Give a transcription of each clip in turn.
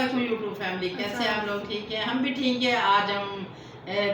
علیکم YouTube family, کیسے ہیں آپ لوگ؟ ٹھیک ہے، ہم بھی ٹھیک ہے۔ آج ہم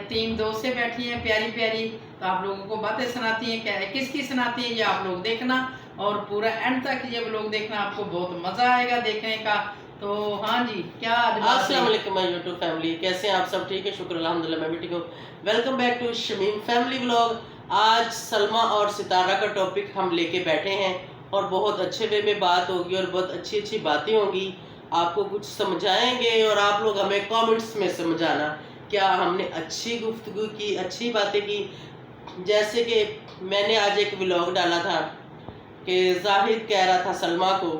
تین دوست سے بیٹھی ہیں پیاری پیاری، تو آپ لوگوں کو باتیں سناتی ہیں، کیا کس کی سناتی ہیں یہ آپ لوگ دیکھنا، اور پورا اینڈ تک یہ لوگ دیکھنا، آپ کو بہت مزہ آئے گا دیکھنے کا۔ تو ہاں جی، کیا السلام علیکم مائی یوٹیوب فیملی، کیسے ہیں آپ سب؟ ٹھیک ہے، شکر الحمدللہ، میں بھی ٹھیک ہوں۔ Welcome back to Shamim family vlog. آج سلمیٰ اور ستارہ کا ٹاپک ہم لے کے بیٹھے ہیں، اور بہت اچھے وے میں بات ہوگی، اور بہت اچھی اچھی باتیں ہوں گی، آپ کو کچھ سمجھائیں گے، اور آپ لوگ ہمیں کامنٹس میں سمجھانا کیا ہم نے اچھی گفتگو کی، اچھی باتیں کی۔ جیسے کہ میں نے آج ایک ولاگ ڈالا تھا کہ زاہد کہہ رہا تھا سلمیٰ کو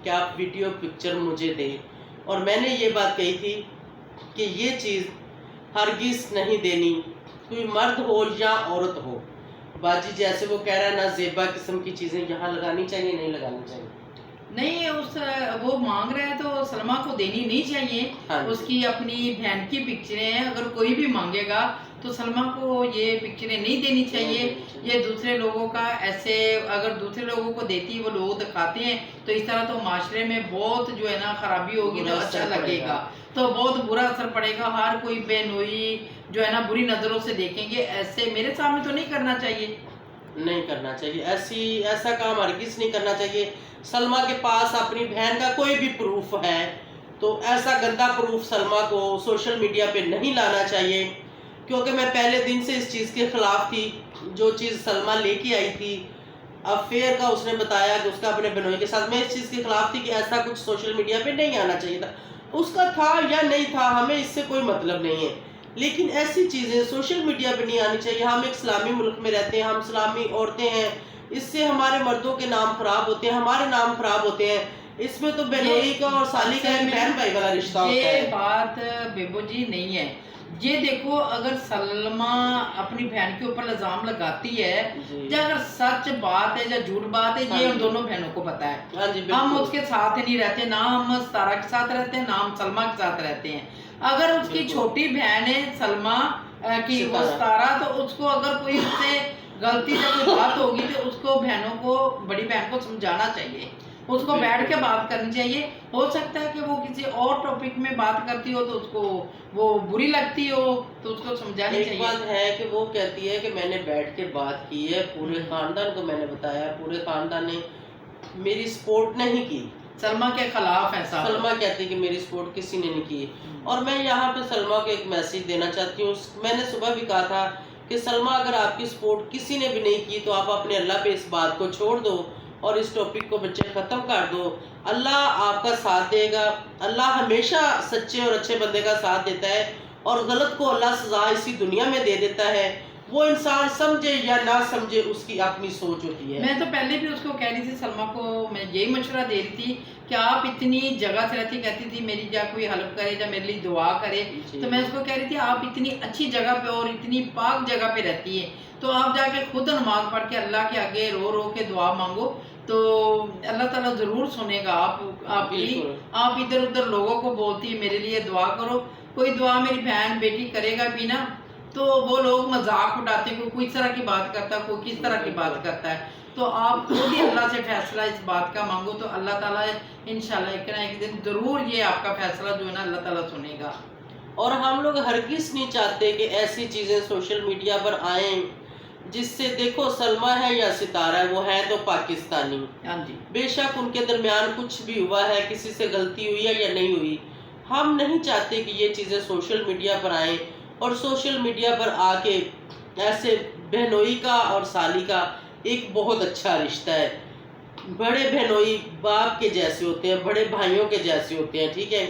کہ آپ ویڈیو پکچر مجھے دیں، اور میں نے یہ بات کہی تھی کہ یہ چیز ہرگز نہیں دینی، کوئی مرد ہو یا عورت ہو۔ باجی جیسے وہ کہہ رہا ہے، نہ زیبا قسم کی چیزیں یہاں لگانی چاہیے، نہیں لگانی چاہیے۔ نہیں، وہ مانگ رہا ہے تو سلمیٰ کو دینی نہیں چاہیے۔ اس کی اپنی بہن کی پکچریں ہیں، اگر کوئی بھی مانگے گا تو سلمیٰ کو یہ پکچریں نہیں دینی چاہیے۔ یہ دوسرے لوگوں کا ایسے اگر دوسرے لوگوں کو دیتی، وہ لوگ دکھاتے ہیں، تو اس طرح تو معاشرے میں بہت جو ہے نا خرابی ہوگی، تو اچھا لگے گا، تو بہت برا اثر پڑے گا۔ ہر کوئی بے نوئی جو ہے نا بری نظروں سے دیکھیں گے، ایسے میرے سامنے تو نہیں کرنا چاہیے، نہیں کرنا چاہیے، ایسا کام ہرگز نہیں کرنا چاہیے۔ سلمیٰ کے پاس اپنی بہن کا کوئی بھی پروف ہے تو ایسا گندا پروف سلمیٰ کو سوشل میڈیا پہ نہیں لانا چاہیے، کیونکہ میں پہلے دن سے اس چیز کے خلاف تھی۔ جو چیز سلمیٰ لے کے آئی تھی افیئر کا، اس نے بتایا کہ اس کا اپنے بنوئی کے ساتھ، میں اس چیز کے خلاف تھی کہ ایسا کچھ سوشل میڈیا پہ نہیں آنا چاہیے تھا۔ اس کا تھا یا نہیں تھا، ہمیں اس سے کوئی مطلب نہیں ہے، لیکن ایسی چیزیں سوشل میڈیا پہ نہیں آنی چاہیے۔ ہم ایک اسلامی ملک میں رہتے ہیں، ہم اسلامی عورتیں ہیں، اس سے ہمارے مردوں کے نام خراب ہوتے ہیں، ہمارے نام خراب ہوتے ہیں۔ اس میں تو بہنوئی کا اور سالی کا ایک بہن بھائی والا رشتہ ہوتا ہے۔ یہ بات بیبو جی نہیں ہے۔ یہ دیکھو، اگر سلمیٰ اپنی بہن کے اوپر الزام لگاتی ہے، یا اگر سچ بات ہے یا جھوٹ بات ہے، یہ ان دونوں بہنوں کو پتا ہے۔ ہم اس کے ساتھ نہیں رہتے، نہ ہم ستارہ کے ساتھ رہتے ہیں، نہ ہم سلمیٰ کے ساتھ رہتے ہیں۔ اگر اس کی چھوٹی بہن ہے سلمیٰ کی، وہ ستارہ، تو اس کو اگر کوئی اس سے غلطی یا کوئی بات ہوگی تو اس کو بہنوں کو، بڑی بہن کو سمجھانا چاہیے، اس کو بیٹھ کے بات کرنی چاہیے۔ ہو سکتا ہے کہ وہ کسی اور ٹاپک میں بات کرتی ہو تو اس کو وہ بری لگتی ہو، تو اس کو سمجھانی چاہیے۔ ایک بات ہے کہ وہ کہتی ہے کہ میں نے بیٹھ کے بات کی ہے، پورے خاندان کو میں نے بتایا، پورے خاندان نے میری سپورٹ نہیں کی، سلمیٰ کے خلاف ہے صاحب۔ سلمیٰ کہتی ہے کہ میری سپورٹ کسی نے نہیں کی۔ اور میں یہاں پہ سلمیٰ کو ایک میسیج دینا چاہتی ہوں۔ میں نے صبح بھی کہا تھا کہ سلمیٰ، اگر آپ کی سپورٹ کسی نے بھی نہیں کی تو آپ اپنے اللہ پہ اس بات کو چھوڑ دو، اور اس ٹاپک کو بچے ختم کر دو۔ اللہ آپ کا ساتھ دے گا، اللہ ہمیشہ سچے اور اچھے بندے کا ساتھ دیتا ہے، اور غلط کو اللہ سزا اسی دنیا میں دے دیتا ہے۔ وہ انسان سمجھے یا نہ سمجھے، اس کی اپنی سوچ ہوتی ہے۔ میں تو پہلے بھی اس کو کہہ رہی تھی، سلمیٰ کو میں یہی مشورہ دے رہی تھی کہ آپ اتنی جگہ سے رہتی، کہتی تھی میری جا کوئی ہیلپ کرے یا میرے لیے دعا کرے، تو میں اس کو کہہ رہی تھی آپ اتنی اچھی جگہ پہ اور اتنی پاک جگہ پہ رہتی ہے، تو آپ جا کے خود نماز پڑھ کے اللہ کے آگے رو رو کے دعا مانگو، تو اللہ تعالیٰ ضرور سنے گا آپ کی۔ آپ ادھر ادھر لوگوں کو بولتی ہے میرے لیے دعا کرو، کوئی دعا میری بہن بیٹی کرے گا بھی نا، تو وہ لوگ مذاق اٹھاتے ہیں، کوئی کس طرح کی بات کرتا ہے، کوئی کس طرح کی بات کرتا ہے، تو آپ خود ہی اللہ سے فیصلہ اس بات کا مانگو، تو اللہ تعالیٰ انشاءاللہ ایک نہ ایک دن ضرور یہ آپ کا فیصلہ جو ہے نا اللہ تعالیٰ سنے گا۔ اور ہم لوگ ہرگز نہیں چاہتے کہ ایسی چیزیں سوشل میڈیا پر آئیں جس سے، دیکھو سلمیٰ ہے یا ستارہ ہے، وہ ہے تو پاکستانی، بے شک ان کے درمیان کچھ بھی ہوا ہے، کسی سے غلطی ہوئی ہے یا نہیں ہوئی، ہم نہیں چاہتے کہ یہ چیزیں سوشل میڈیا پر آئیں، اور سوشل میڈیا پر آ کے ایسے بہنوئی کا اور سالی کا ایک بہت اچھا رشتہ ہے، بڑے بہنوئی باپ کے جیسے ہوتے ہیں، بڑے بھائیوں کے جیسے ہوتے ہیں، ٹھیک ہے،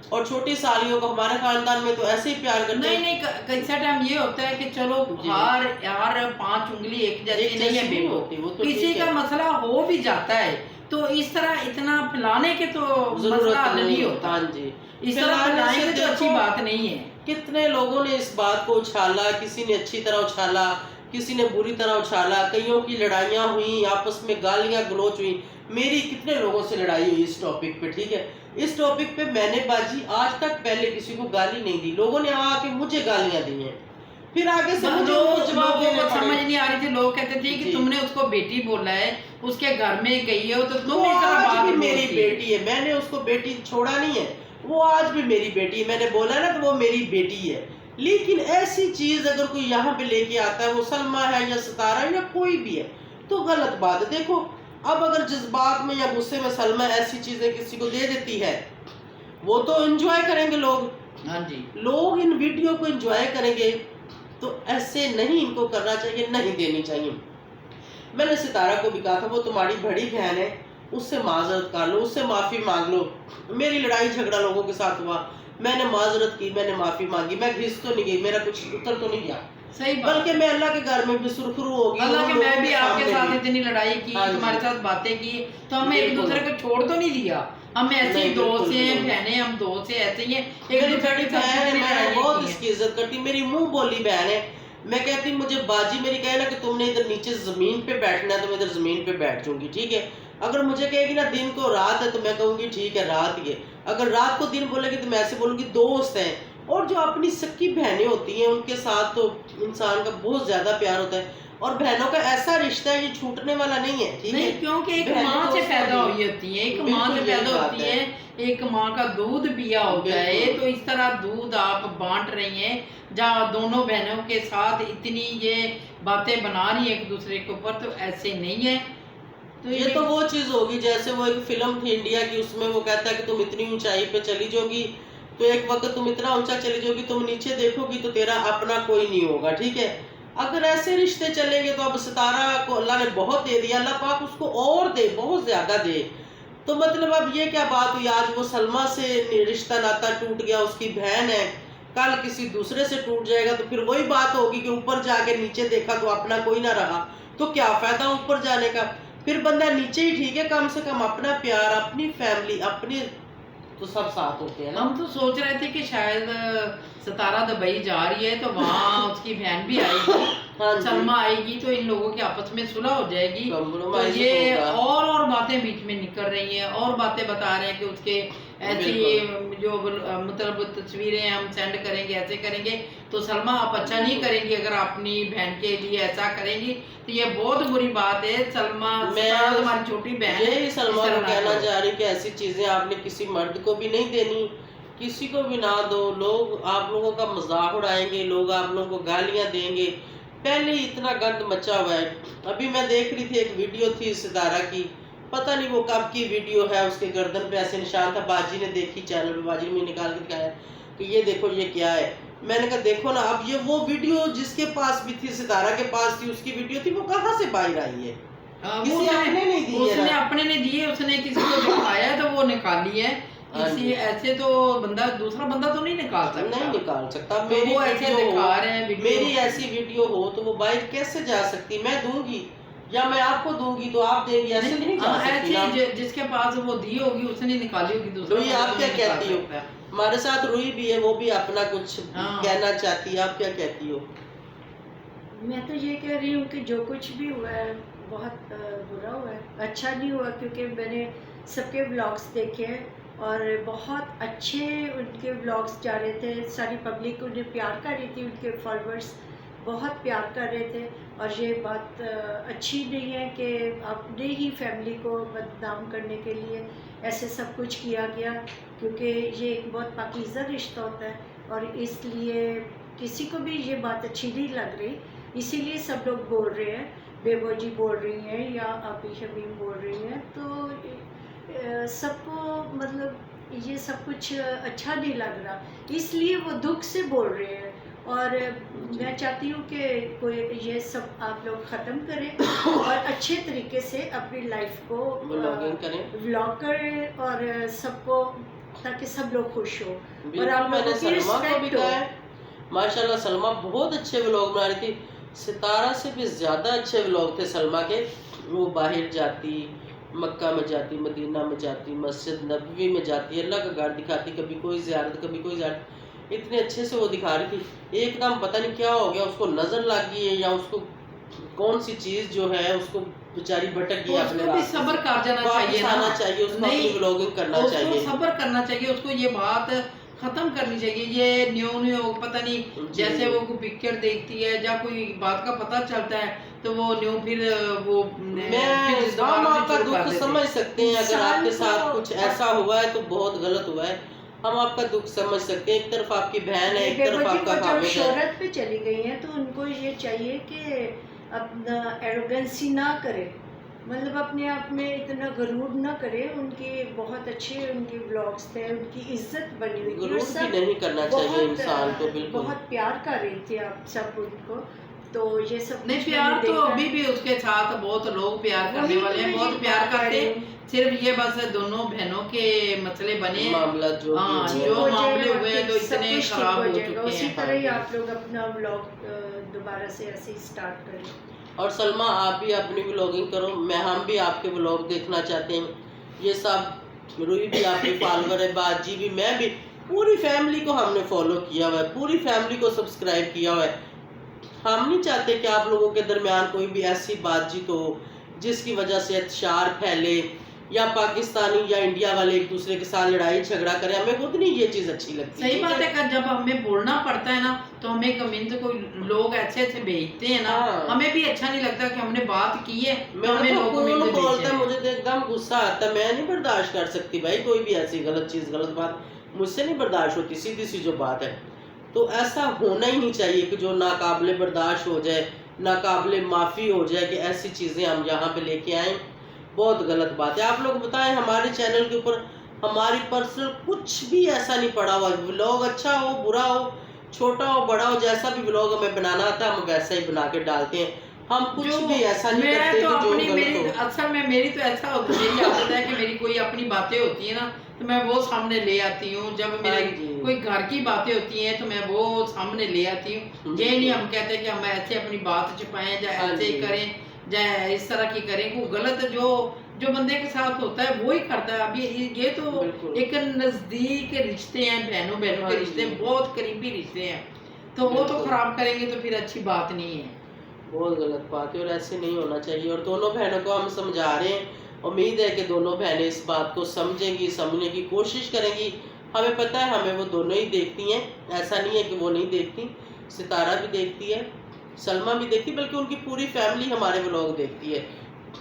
اور چھوٹی سالیوں کو ہمارے خاندان میں تو ایسے ہی پیار کرتے ہیں۔ نہیں، کیسا ٹائم یہ ہوتا ہے کہ چلو ہر 5 انگلی ایک جیسی نہیں ہے، کسی کا مسئلہ ہو بھی جاتا ہے تو اس طرح اتنا پھیلانے کے تو مسئلہ حل نہیں ہوتا، اس طرح پھیلانے کے تو اچھی بات نہیں ہے۔ کتنے لوگوں نے اس بات کو اچھالا، کسی نے اچھی طرح اچھالا، کسی نے بری طرح اچھالا، کئیوں کی لڑائیاں ہوئیں، آپس میں گالیاں گلوچ ہوئیں، میری کتنے لوگوں سے لڑائی ہوئی اس ٹاپک پہ، ٹھیک ہے، اس ٹاپک پہ میں نے باجی آج تک پہلے کسی کو گالی نہیں دی، لوگوں نے آ کے مجھے گالیاں دی ہیں، फिर आगे से मुझे जो वो जवाब लोगों देने को समझ पड़े। नहीं आ रही थी, लोग कहते थे कि जी। तुमने उसको बेटी बोला है, उसके घर में गई हो तो तुम वो इस तरह आज बात भी मेरी बोलती है। बेटी है, मैंने उसको बेटी छोड़ा नहीं है, वो आज भी मेरी बेटी है। मैंने बोला ना तो वो मेरी बेटी है। लेकिन ऐसी चीज अगर कोई यहाँ पे लेके आता है, वो सलमा है या सितारा है या कोई भी है, तो गलत बात है। देखो अब अगर जज्बात में या गुस्से में सलमा ऐसी चीजें किसी को दे देती है, वो तो एंजॉय करेंगे लोग, हाँ जी, लोग इन वीडियो को एंजॉय करेंगे। तो ऐसे नहीं इनको करना चाहिए, नहीं देनी चाहिए। मैंने सितारा को भी कहा था, वो तुम्हारी बड़ी बहन है, उससे माजरत कर लो, उससे माफी मांग लो। मेरी लड़ाई झगड़ा लोगों के साथ हुआ, मैंने माजरत की, मैंने माफी मांगी, मैं घिस तो नहीं गई, मेरा कुछ उत्तर तो नहीं गया, सही बात। बल्कि मैं अल्लाह के घर में भी सुरखरू होगी। अल्लाह के, लोगों मैं भी के आपके सामने साथ भी। इतनी लड़ाई की, हाँ जी। तुम्हारे साथ बातें की, तो हमें एक बिल्कुल। दूसरे को छोड़ तो नहीं दिया। हम ऐसे ही नहीं, दोस्त बिल्कुल हैं, नहीं। बहनें, हम दोस्त हैं, ऐसे ही हैं, एक मेरी दूसरे बड़ी के साथ बहन है, कितनी मैं लड़ाइयाँ बहुत की हैं। इसकी इज्जत करती, मेरी मुंह बोली बहन है। मैं कहती मुझे बाजी मेरी कहे ना कि तुमने इधर नीचे जमीन पे बैठना है तो मैं इधर जमीन पे बैठ जाऊंगी, ठीक है। अगर मुझे कहेगी ना दिन को रात है तो मैं कहूंगी ठीक है रात ही है। अगर रात को दिन बोलेगी तो मैं ऐसे बोलूंगी दोस्त हैं। और जो अपनी सक्की बहनें होती हैं उनके साथ तो इंसान का बहुत ज्यादा प्यार होता है, और बहनों का ऐसा रिश्ता है ये छूटने वाला नहीं है, ठीक है। नहीं, क्योंकि एक बहनें माँ से दोस्त पैदा होती हुई होती है, एक बिल्कुल माँ से यही पैदा बात होती है। है, एक माँ का दूध पिया होता है, बिल्कुल। तो इस तरह दूध आप बांट रही हैं, जहाँ दोनों बहनों के साथ इतनी ये बातें बना रही है एक दूसरे के ऊपर, तो ऐसे नहीं है। तो ये तो वो चीज होगी जैसे वो एक फिल्म थी इंडिया की, उसमें वो कहता है कि तुम इतनी ऊंचाई पे चली जाओगी तो एक वक्त तुम इतना ऊंचा चली जाओगी, तुम नीचे देखोगी तो तेरा अपना कोई नहीं होगा, ठीक है। अगर ऐसे रिश्ते चलेंगे तो अब सितारा को अल्लाह ने बहुत दे दिया, अल्लाह पाक उसको और दे, बहुत ज्यादा दे। तो मतलब अब ये क्या बात हुई, आज वो सलमा से रिश्ता नाता टूट गया, उसकी बहन है, कल किसी दूसरे से टूट जाएगा तो फिर वही बात होगी कि ऊपर जाके नीचे देखा तो अपना कोई ना रहा, तो क्या फायदा ऊपर जाने का। फिर बंदा नीचे ही ठीक है, कम से कम अपना प्यार, अपनी फैमिली, अपने तो सब साथ होते हैं ना। हम तो सोच रहे थे कि शायद सितारा दुबई जा रही है तो वहाँ उसकी बहन भी आएगी, हाँ जी। सलमा आएगी, तो इन लोगों की आपस में सुलह हो जाएगी। तो compromise ये होगा। और बातें बीच में निकल रही हैं, और बातें बता रहे हैं कि उसके ऐसी जो मतलब तस्वीरें हम सेंड करेंगे, ऐसे करेंगे, तो सलमा आप अच्छा नहीं करेंगी अगर अपनी बहन के लिए ऐसा करेंगी, तो ये बहुत बुरी बात है। सलमा सितारा तुम्हारी छोटी बहन है, यही सलमा इस तरह को ना कहना करो। चाह रही कि ऐसी चीजें आपने किसी मर्द को भी नहीं देनी, किसी को भी ना दो। लोग आप लोगों का मजाक उड़ाएंगे, लोग आप लोगों को गालियां देंगे, पहले ही इतना गंद मचा हुआ है। अभी मैं देख रही थी एक वीडियो थी सितारा की, पता नहीं वो कब की वीडियो है, उसके गर्दन पे ऐसे निशान था, बाजी ने देखी चैनल पे, बाजी ने मुझे निकाल के दिखाया कि ये देखो ये क्या है। मैंने कहा देखो ना, अब ये वो वीडियो जिसके पास भी थी, सितारा के पास थी, उसकी वीडियो थी, वो कहाँ से बाहर आई है? किसी अपने नहीं दी है उसने ना। अपने ने दिए, उसने किसी को दिखाया तो वो निकाली है। हाँ इसी जी। ऐसे तो बंदा दूसरा बंदा तो नहीं निकाल सकता। नहीं निकाल सकता। तो मेरी वो ऐसे वीडियो दिखा हो, रहे हैं वीडियो। मेरी ऐसी वीडियो हो तो वो बाहर कैसे जा सकती? मैं दूंगी या मैं आपको दूंगी तो आप देंगी, ऐसे नहीं जा सकती ना। ऐसे जिसके पास वो दी होगी उसने निकाली होगी, दूसरा रुई, बंदा आप तो क्या नहीं निकाल कहती हो? सकता है। हमारे साथ रुई भी है, वो भी अपना कुछ हाँ। कहना चाहती है, आप क्या कहती हो? मैं तो ये कह रही हूँ कि जो कुछ भी हुआ है बहुत बुरा हुआ है, अच्छा नहीं हुआ, क्योंकि मैंने सबके व्लॉग्स देखे हैं और बहुत अच्छे उनके व्लॉग्स जा रहे थे, सारी पब्लिक उन्हें प्यार कर रही थी, उनके फॉलोअर्स बहुत प्यार कर रहे थे। और ये बात अच्छी नहीं है कि अपने ही फैमिली को बदनाम करने के लिए ऐसे सब कुछ किया गया, क्योंकि ये एक बहुत पाकीज़ा रिश्ता होता है और इसलिए किसी को भी ये बात अच्छी नहीं लग रही। इसीलिए सब लोग बोल रहे हैं, बेबो जी बोल रही हैं या आपी शमीम बोल रही हैं, तो सबको मतलब ये सब कुछ अच्छा नहीं लग रहा, इसलिए वो दुख से बोल रहे हैं। और मैं चाहती हूँ कि कोई ये सब आप लोग ख़त्म करें और अच्छे तरीके से अपनी लाइफ को व्लॉगिंग करें, व्लॉग करें और सबको, ताकि सब लोग खुश हो और बिल्कुल। आप मैंने लोगों की सलमा को भी रिस्पेक्ट कहा हो। है, माशाल्लाह सलमा बहुत अच्छे व्लॉग बना रही थी, सितारा से भी ज्यादा अच्छे व्लॉग थे सलमा के। वो बाहर जाती, मक्का में जाती, मदीना में जाती, मस्जिद नबवी में जाती, अल्लाह का घर दिखाती, कभी कोई ज़ियारत कभी कोई ज़ियारत, इतने अच्छे से वो दिखा रही थी। एकदम पता नहीं क्या हो गया, उसको नजर लग गई है या उसको कौन सी चीज जो है उसको बेचारी भटक गई, अपने उसको भी सब्र कर जाना चाहिए ना। आना चाहिए, उसको नहीं, अपनी व्लॉगिंग करना उसको चाहिए। सब्र करना चाहिए, उसको ये बात खत्म करनी चाहिए ये न्यू पता नहीं जैसे वो कोई पिक्चर देखती है या कोई बात का पता चलता है तो वो न्यू फिर वो हम आपका दुख समझ सकते हैं, अगर आपके साथ कुछ ऐसा हुआ है तो बहुत गलत हुआ है, हम आपका दुख समझ सकते हैं। एक तरफ आपकी बहन है, एक तरफ आपका खामिद है। शोहरत पे चली गई है तो उनको ये चाहिए कि अपना एरोगेंसी ना करे, मतलब अपने आप में इतना गरूर ना करे। उनके बहुत अच्छे उनके ब्लॉग्स थे, उनकी इज्जत बनी हुई थी, गरूर भी नहीं करना चाहिए इंसान को, बिल्कुल बहुत प्यार कर रही थी आप सब उनको। तो ये सब नहीं, प्यार तो अभी भी उसके साथ बहुत लोग प्यार करने वाले हैं, बहुत प्यार करते हैं। सिर्फ ये बस दोनों बहनों के मसले बने, मामला जो मामले हुए हैं तो इतने खराब हो चुके हैं। उसी तरह ही आप लोग अपना व्लॉग दोबारा से ऐसे ही स्टार्ट करें। और सलमा आप भी अपनी व्लॉगिंग करो, हम भी आपके व्लॉग देखना चाहते हैं। ये सब रूही भी आपके फॉलोअर है, बाजी भी, मैं भी, पूरी फैमिली को हमने फॉलो किया हुआ है, पूरी फैमिली को सब्सक्राइब किया हुआ है। हम नहीं चाहते कि आप लोगों के दरमियान कोई भी ऐसी बातचीत हो जिसकी वजह से इंतशार फैले या पाकिस्तानी या इंडिया वाले एक दूसरे के साथ लड़ाई झगड़ा करें। हमें खुद नहीं ये चीज़ अच्छी लगती। सही बात है, जब हमें बोलना पड़ता है ना तो हमें कमेंट कोई लोग ऐसे भेजते हैं ना, हमें भी अच्छा नहीं लगता कि हमने बात की है तो हमें लोग कौन बोलता है, मुझे तो एकदम गुस्सा आता है, मैं नहीं बर्दाश्त कर सकती भाई कोई भी ऐसी गलत चीज़, गलत बात मुझसे नहीं बर्दाश्त होती, सीधी सी जो बात है। तो ऐसा होना ही नहीं चाहिए कि जो नाकाबिले बर्दाश्त हो जाए, नाकाबिले माफ़ी हो जाए कि ऐसी चीज़ें हम यहाँ पे लेके आए, बहुत गलत बात है। आप लोग बताएं, हमारे चैनल के ऊपर हमारी पर्सनल कुछ भी ऐसा नहीं पड़ा हुआ, व्लॉग अच्छा हो बुरा हो, छोटा हो बड़ा हो, जैसा भी व्लॉग हमें बनाना आता है हम वैसा ही बना के डालते हैं। हम कुछ भी ऐसा नहीं करते तो कि जो गलत हो। असल में मेरी तो ऐसा होता है, यही आदत है कि मेरी कोई अपनी बातें होती है ना तो मैं वो सामने ले आती हूँ। जब मेरे कोई घर की बातें होती हैं तो मैं वो सामने ले आती हूँ। ये नहीं हम कहते कि हम ऐसे अपनी बात छिपाएं या ऐसे ही करें या इस तरह की करें। वो गलत जो बंदे के साथ होता है वो ही करता है। अभी ये तो एक नजदीक रिश्ते हैं, बहनों के रिश्ते, बहुत करीबी रिश्ते हैं, तो वो तो खराब करेंगे तो फिर अच्छी बात नहीं है, बहुत गलत बात है और ऐसे नहीं होना चाहिए। और दोनों बहनों को हम समझा रहे हैं, उम्मीद है कि दोनों बहनें इस बात को समझेंगी, समझने की कोशिश करेंगी। हमें पता है हमें वो दोनों ही देखती हैं, ऐसा नहीं है कि वो नहीं देखती, सितारा भी देखती है, सलमा भी देखती, बल्कि उनकी पूरी फैमिली हमारे व्लॉग देखती है।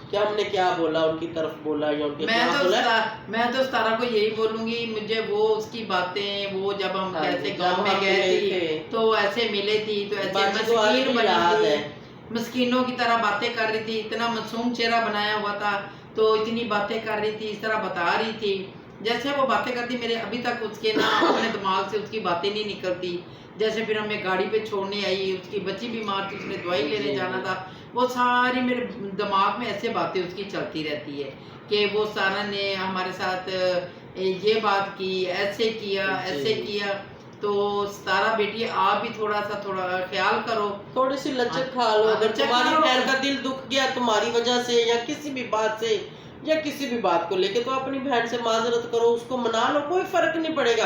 क्या हमने क्या बोला उनकी तरफ बोला या उनके मैं तो सितारा को यही बोलूंगी, मुझे वो उसकी बातें, वो जब हम कैसे गांव में गए थे तो ऐसे मिले थी तो ऐसे मस्कीन बनी थी, मस्कीनों की तरह बातें कर रही थी, इतना मासूम चेहरा बनाया हुआ था तो इतनी बातें कर रही थी, इस तरह बता रही थी जैसे वो बातें करती, मेरे अभी तक उसके ना अपने दिमाग से उसकी बातें नहीं निकलती। जैसे फिर हमें गाड़ी पे छोड़ने आई, उसकी बच्ची बीमार थी, उसने दवाई लेने जाना था, वो सारी मेरे दिमाग में ऐसे बातें उसकी चलती रहती है कि वो सारा ने हमारे साथ ये बात की, ऐसे किया, ऐसे किया। तो सितारा बेटी आप भी थोड़ा ख्याल करो, थोड़ी सी लज्जत खा लो। अगर तुम्हारी बहन का दिल दुख गया तुम्हारी वजह से या किसी भी बात से या किसी भी बात को लेके, तो अपनी बहन से माजरत करो, उसको मना लो, कोई फर्क नहीं पड़ेगा,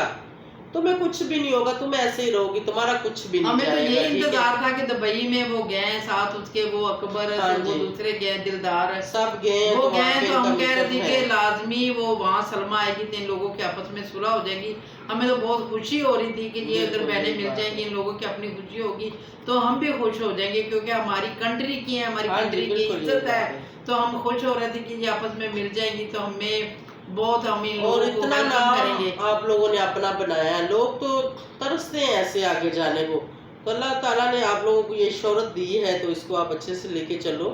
तुम्हें कुछ भी नहीं होगा, तुम ऐसे ही रहोगी, तुम्हारा कुछ भी नहीं। हमें तो ये इंतजार था कि दुबई में वो गए साथ उसके, वो अकबर वो दूसरे गए दिलदार, सब गए, वो गए तो हम कह रहे थे कि लाजमी वो वहाँ सलमा आएगी तो इन लोगों के आपस में सुलह हो जाएगी। हमें तो बहुत खुशी हो रही थी कि ये अगर बहनें मिल जाएंगी, इन लोगों की अपनी खुशी होगी तो हम भी खुश हो जाएंगे, क्योंकि हमारी कंट्री की है, हमारी कंट्री की इज्जत है, तो हम खुश हो रहे थे कि ये आपस में मिल जाएंगी तो हमें बहुत, हम इन और लोगों इतना नाम आप लोगों ने अपना बनाया है, लोग तो तरसते हैं ऐसे आगे जाने को। तो अल्लाह ताला ने आप लोगों को ये शोहरत दी है तो इसको आप अच्छे से लेके चलो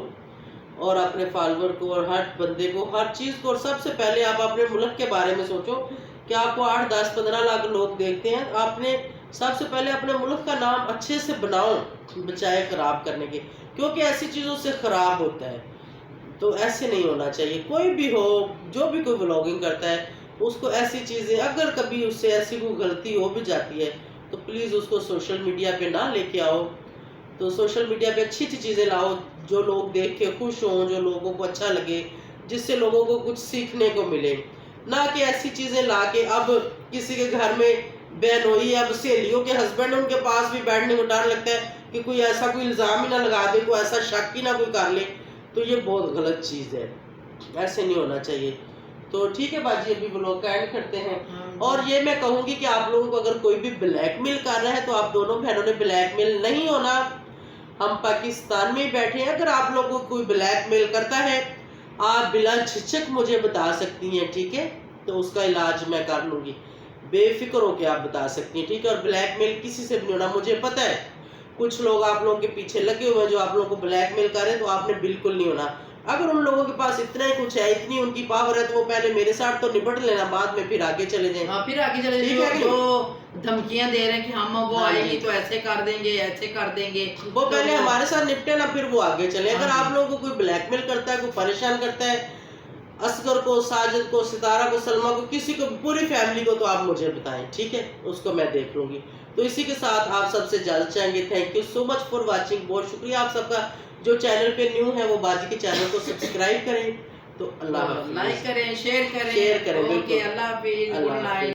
और अपने फॉलोअर को और हर बंदे को, हर चीज़ को। और सबसे पहले आप अपने मुल्क के बारे में सोचो कि आपको 8, 10, 15 लाख लोग देखते हैं, आपने सबसे पहले अपने मुल्क का नाम अच्छे से बनाओ, बचाए खराब करने के, क्योंकि ऐसी चीज़ों से ख़राब होता है। तो ऐसे नहीं होना चाहिए। कोई भी हो, जो भी कोई व्लॉगिंग करता है, उसको ऐसी चीज़ें, अगर कभी उससे ऐसी कोई गलती हो भी जाती है तो प्लीज़ उसको सोशल मीडिया पे ना लेके आओ। तो सोशल मीडिया पे अच्छी अच्छी चीज़ें लाओ जो लोग देख के खुश हों, जो लोगों को अच्छा लगे, जिससे लोगों को कुछ सीखने को मिले। ना कि ऐसी चीज़ें ला के अब किसी के घर में बहन हुई है, अब सहेलियों के हस्बैंड उनके पास भी बैठने को डर लगता है कि कोई ऐसा कोई इल्ज़ाम ही ना लगा दे, कोई ऐसा शक ही ना कोई कर ले, तो ये बहुत गलत चीज़ है, ऐसे नहीं होना चाहिए। तो ठीक है बाजी, अभी व्लॉग का एंड करते हैं। हाँ। और ये मैं कहूंगी कि आप लोगों को अगर कोई भी ब्लैकमेल कर रहा है तो आप दोनों बहनों ने ब्लैकमेल नहीं होना। हम पाकिस्तान में ही बैठे हैं, अगर आप लोगों को कोई ब्लैकमेल करता है आप बिला झिझक मुझे बता सकती हैं, ठीक है, तो उसका इलाज मैं कर लूंगी, बेफिक्र होकर आप बता सकती हैं, ठीक है। और ब्लैकमेल किसी से भी नहीं होना। मुझे पता है कुछ लोग आप लोगों के पीछे लगे हुए हैं जो आप लोगों को ब्लैकमेल कर रहे हैं, तो आपने बिल्कुल नहीं होना। अगर उन लोगों के पास इतना ही कुछ है, इतनी उनकी पावर है, तो वो पहले मेरे साथ तो निपट लेना, बाद में फिर आगे चले जाएं। हाँ, फिर आगे चले ठीक जो, है कि जो धमकियां दे रहे हैं कि हम वो हाँ जी। आएगी तो ऐसे कर देंगे, ऐसे कर देंगे, वो तो पहले हमारे साथ निपटे ना, फिर वो आगे चले। अगर हाँ आप लोगों को कोई ब्लैकमेल करता है, कोई परेशान करता है, असगर को, साजिद को, सितारा को, सलमा को, किसी को, पूरी फैमिली को, तो आप मुझे बताएं, ठीक है, उसको मैं देख लूंगी। तो इसी के साथ आप सबसे इजाजत चाहेंगे। Thank you so much for watching. बहुत शुक्रिया आप सबका। जो चैनल पे न्यू है वो बाजी के चैनल को सब्सक्राइब करें। तो अल्लाह हाफिज़। लाइक करें, शेयर करें, शेयर करें, ओके, बिल्कुल। अल्लाह हाफिज़, अल्लाह गुड नाइट।